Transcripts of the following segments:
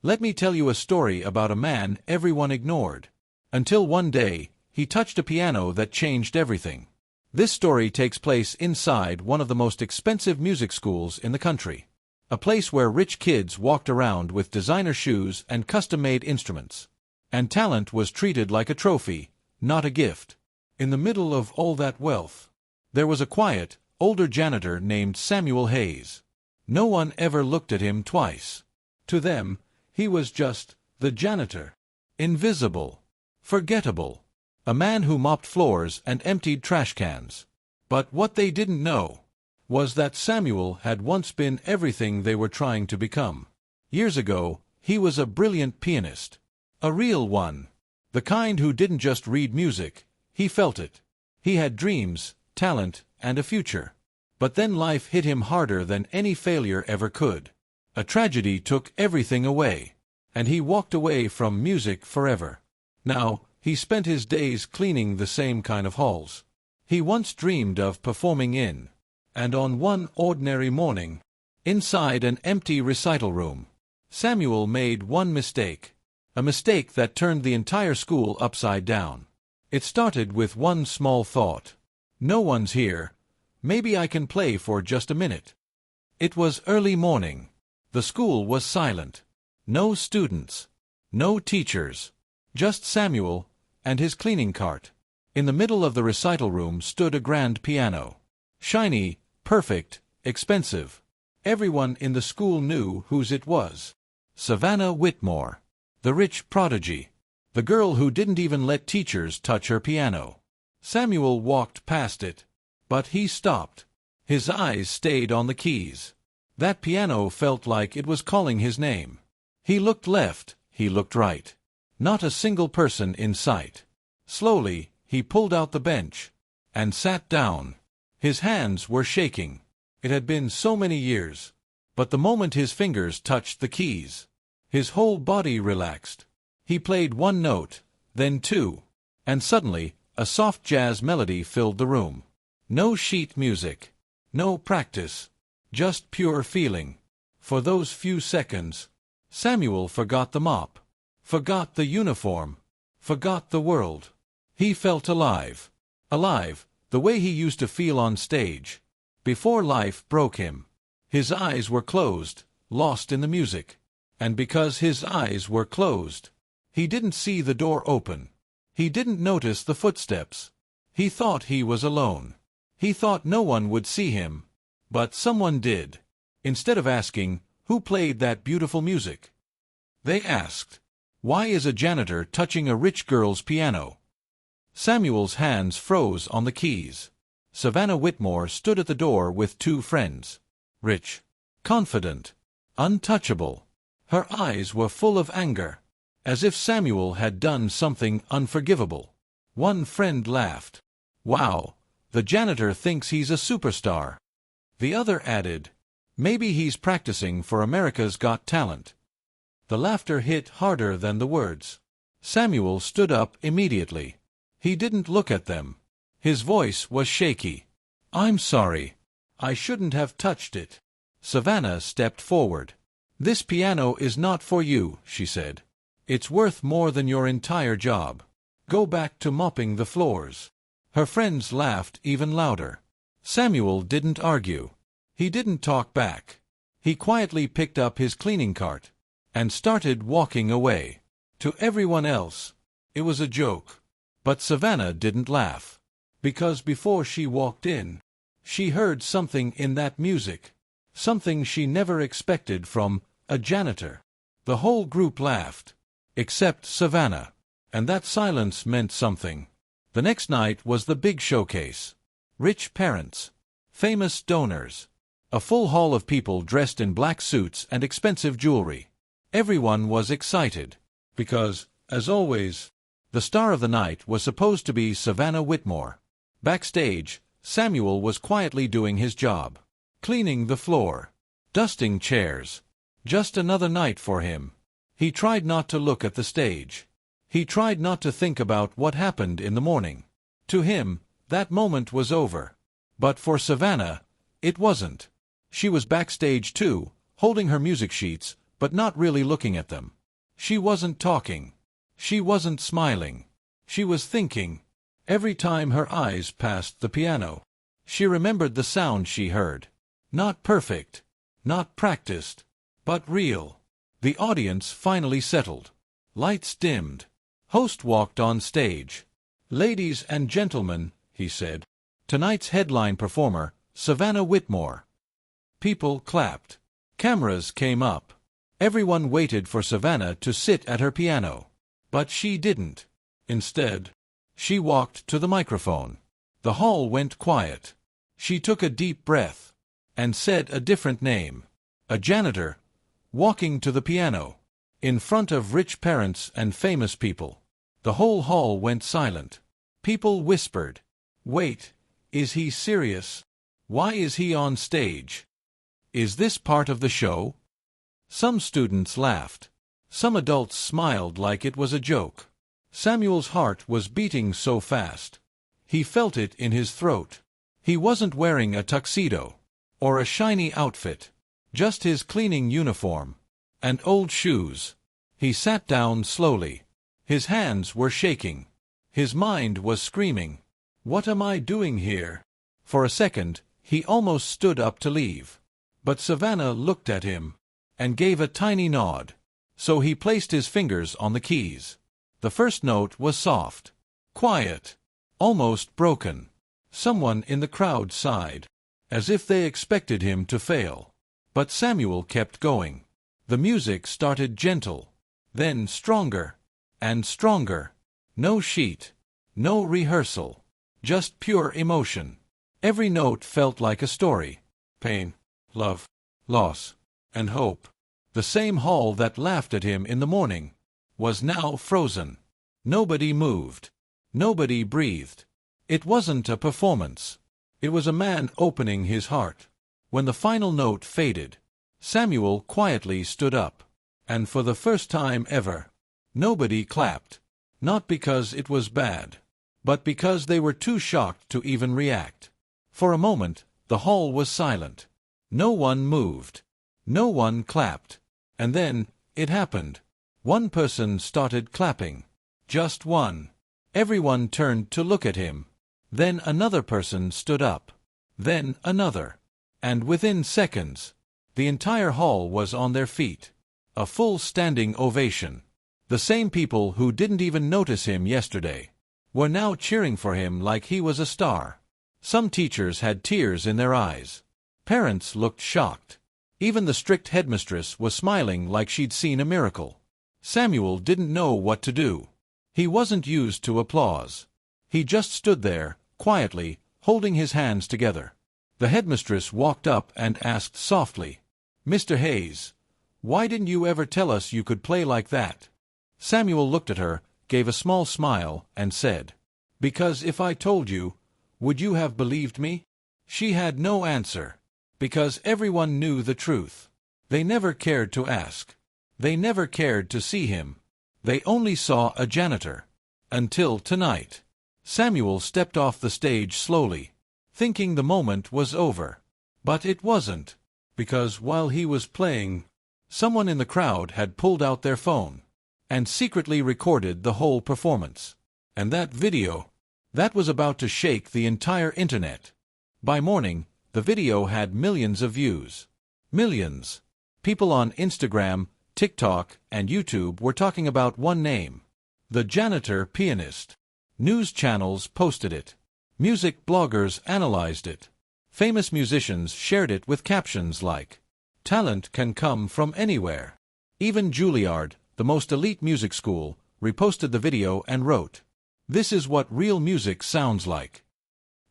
Let me tell you a story about a man everyone ignored. Until one day, he touched a piano that changed everything. This story takes place inside one of the most expensive music schools in the country. A place where rich kids walked around with designer shoes and custom-made instruments. And talent was treated like a trophy, not a gift. In the middle of all that wealth, there was a quiet, older janitor named Samuel Hayes. No one ever looked at him twice. To them, he was just the janitor. Invisible. Forgettable. A man who mopped floors and emptied trash cans. But what they didn't know was that Samuel had once been everything they were trying to become. Years ago, he was a brilliant pianist. A real one. The kind who didn't just read music, he felt it. He had dreams, talent, and a future. But then life hit him harder than any failure ever could. A tragedy took everything away, and he walked away from music forever. Now, he spent his days cleaning the same kind of halls he once dreamed of performing in. And on one ordinary morning, inside an empty recital room, Samuel made one mistake. A mistake that turned the entire school upside down. It started with one small thought. No one's here. Maybe I can play for just a minute. It was early morning. The school was silent. No students. No teachers. Just Samuel and his cleaning cart. In the middle of the recital room stood a grand piano. Shiny, perfect, expensive. Everyone in the school knew whose it was. Savannah Whitmore. The rich prodigy. The girl who didn't even let teachers touch her piano. Samuel walked past it. But he stopped. His eyes stayed on the keys. That piano felt like it was calling his name. He looked left, he looked right. Not a single person in sight. Slowly, he pulled out the bench and sat down. His hands were shaking. It had been so many years. But the moment his fingers touched the keys, his whole body relaxed. He played one note, then two, and suddenly, a soft jazz melody filled the room. No sheet music. No practice. Just pure feeling. For those few seconds, Samuel forgot the mop. Forgot the uniform. Forgot the world. He felt alive. Alive, the way he used to feel on stage. Before life broke him. His eyes were closed, lost in the music. And because his eyes were closed, he didn't see the door open. He didn't notice the footsteps. He thought he was alone. He thought no one would see him. But someone did. Instead of asking, who played that beautiful music? They asked, why is a janitor touching a rich girl's piano? Samuel's hands froze on the keys. Savannah Whitmore stood at the door with two friends. Rich. Confident. Untouchable. Her eyes were full of anger, as if Samuel had done something unforgivable. One friend laughed. Wow, the janitor thinks he's a superstar. The other added, maybe he's practicing for America's Got Talent. The laughter hit harder than the words. Samuel stood up immediately. He didn't look at them. His voice was shaky. I'm sorry. I shouldn't have touched it. Savannah stepped forward. This piano is not for you, she said. It's worth more than your entire job. Go back to mopping the floors. Her friends laughed even louder. Samuel didn't argue. He didn't talk back. He quietly picked up his cleaning cart and started walking away. To everyone else, it was a joke. But Savannah didn't laugh. Because before she walked in, she heard something in that music. Something she never expected from a janitor. The whole group laughed. Except Savannah. And that silence meant something. The next night was the big showcase. Rich parents. Famous donors. A full hall of people dressed in black suits and expensive jewelry. Everyone was excited. Because, as always, the star of the night was supposed to be Savannah Whitmore. Backstage, Samuel was quietly doing his job. Cleaning the floor. Dusting chairs. Just another night for him. He tried not to look at the stage. He tried not to think about what happened in the morning. To him, that moment was over. But for Savannah, it wasn't. She was backstage too, holding her music sheets, but not really looking at them. She wasn't talking. She wasn't smiling. She was thinking. Every time her eyes passed the piano, she remembered the sound she heard. Not perfect, not practiced, but real. The audience finally settled. Lights dimmed. Host walked on stage. "Ladies and gentlemen," he said, "tonight's headline performer, Savannah Whitmore." People clapped. Cameras came up. Everyone waited for Savannah to sit at her piano. But she didn't. Instead, she walked to the microphone. The hall went quiet. She took a deep breath and said a different name. A janitor, walking to the piano, in front of rich parents and famous people. The whole hall went silent. People whispered, "Wait, is he serious? Why is he on stage? Is this part of the show?" Some students laughed. Some adults smiled like it was a joke. Samuel's heart was beating so fast. He felt it in his throat. He wasn't wearing a tuxedo or a shiny outfit, just his cleaning uniform and old shoes. He sat down slowly. His hands were shaking. His mind was screaming, "What am I doing here?" For a second, he almost stood up to leave. But Savannah looked at him and gave a tiny nod. So he placed his fingers on the keys. The first note was soft, quiet, almost broken. Someone in the crowd sighed, as if they expected him to fail. But Samuel kept going. The music started gentle, then stronger and stronger. No sheet, no rehearsal, just pure emotion. Every note felt like a story. Pain, love, loss, and hope. The same hall that laughed at him in the morning was now frozen. Nobody moved. Nobody breathed. It wasn't a performance. It was a man opening his heart. When the final note faded, Samuel quietly stood up. And for the first time ever, nobody clapped. Not because it was bad, but because they were too shocked to even react. For a moment, the hall was silent. No one moved. No one clapped. And then, it happened. One person started clapping. Just one. Everyone turned to look at him. Then another person stood up. Then another. And within seconds, the entire hall was on their feet. A full standing ovation. The same people who didn't even notice him yesterday were now cheering for him like he was a star. Some teachers had tears in their eyes. Parents looked shocked. Even the strict headmistress was smiling like she'd seen a miracle. Samuel didn't know what to do. He wasn't used to applause. He just stood there, quietly, holding his hands together. The headmistress walked up and asked softly, "Mr. Hayes, why didn't you ever tell us you could play like that?" Samuel looked at her, gave a small smile, and said, "Because if I told you, would you have believed me?" She had no answer. Because everyone knew the truth. They never cared to ask. They never cared to see him. They only saw a janitor. Until tonight. Samuel stepped off the stage slowly, thinking the moment was over. But it wasn't. Because while he was playing, someone in the crowd had pulled out their phone and secretly recorded the whole performance. And that video, that was about to shake the entire internet. By morning, the video had millions of views. Millions. People on Instagram, TikTok, and YouTube were talking about one name. The janitor pianist. News channels posted it. Music bloggers analyzed it. Famous musicians shared it with captions like, "Talent can come from anywhere." Even Juilliard, the most elite music school, reposted the video and wrote, "This is what real music sounds like."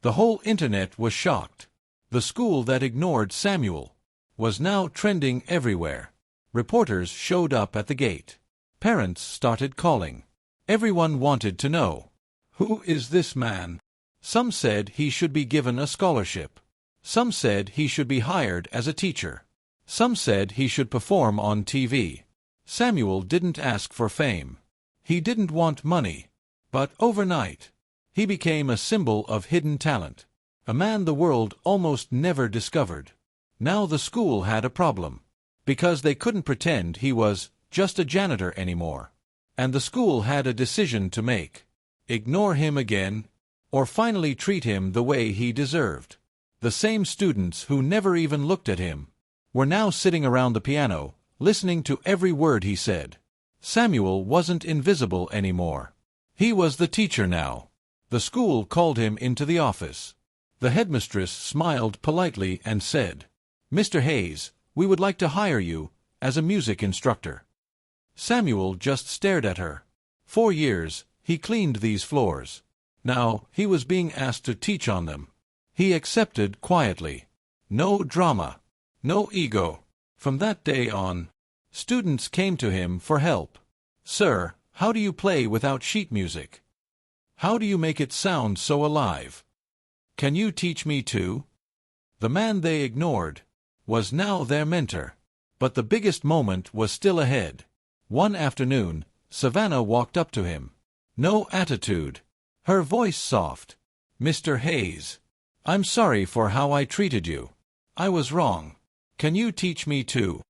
The whole internet was shocked. The school that ignored Samuel was now trending everywhere. Reporters showed up at the gate. Parents started calling. Everyone wanted to know, who is this man? Some said he should be given a scholarship. Some said he should be hired as a teacher. Some said he should perform on TV. Samuel didn't ask for fame. He didn't want money. But overnight, he became a symbol of hidden talent. A man the world almost never discovered. Now the school had a problem. because they couldn't pretend he was just a janitor anymore. And the school had a decision to make. Ignore him again, or finally treat him the way he deserved. The same students who never even looked at him were now sitting around the piano, listening to every word he said. Samuel wasn't invisible anymore. He was the teacher now. The school called him into the office. The headmistress smiled politely and said, "Mr. Hayes, we would like to hire you as a music instructor." Samuel just stared at her. 4 years, he cleaned these floors. Now, he was being asked to teach on them. He accepted quietly. No drama. No ego. From that day on, students came to him for help. "Sir, how do you play without sheet music? How do you make it sound so alive? Can you teach me too?" The man they ignored was now their mentor. But the biggest moment was still ahead. One afternoon, Savannah walked up to him. No attitude. Her voice soft. "Mr. Hayes, I'm sorry for how I treated you. I was wrong. Can you teach me too?"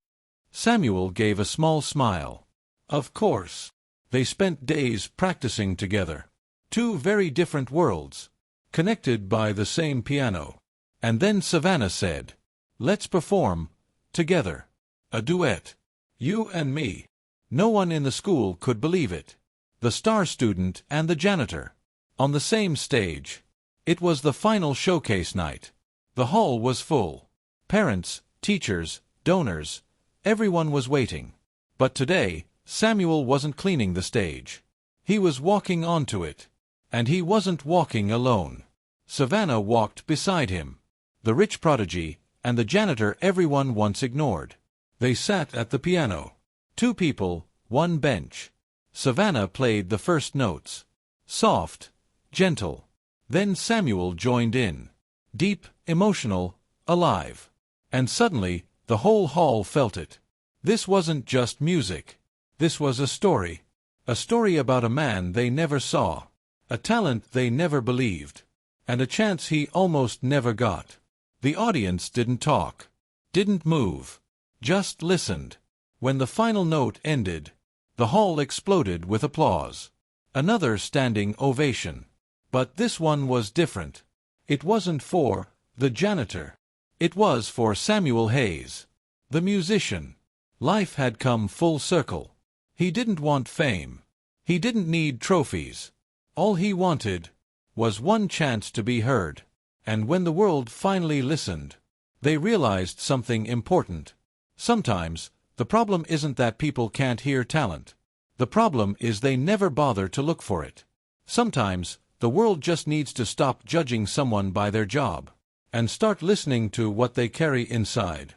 Samuel gave a small smile. Of course. They spent days practicing together. 2 very different worlds, connected by the same piano. And then Savannah said, "Let's perform, together. A duet. You and me." No one in the school could believe it. The star student and the janitor, on the same stage. It was the final showcase night. The hall was full. Parents, teachers, donors, everyone was waiting. But today, Samuel wasn't cleaning the stage. He was walking onto it. And he wasn't walking alone. Savannah walked beside him. The rich prodigy and the janitor everyone once ignored. They sat at the piano. 2 people, 1 bench. Savannah played the first notes. Soft, gentle. Then Samuel joined in. Deep, emotional, alive. And suddenly, the whole hall felt it. This wasn't just music. This was a story. A story about a man they never saw. A talent they never believed. And a chance he almost never got. The audience didn't talk. Didn't move. Just listened. When the final note ended, the hall exploded with applause. Another standing ovation. But this one was different. It wasn't for the janitor. It was for Samuel Hayes, the musician. Life had come full circle. He didn't want fame. He didn't need trophies. All he wanted was one chance to be heard. And when the world finally listened, they realized something important. Sometimes, the problem isn't that people can't hear talent. The problem is they never bother to look for it. Sometimes, the world just needs to stop judging someone by their job and start listening to what they carry inside.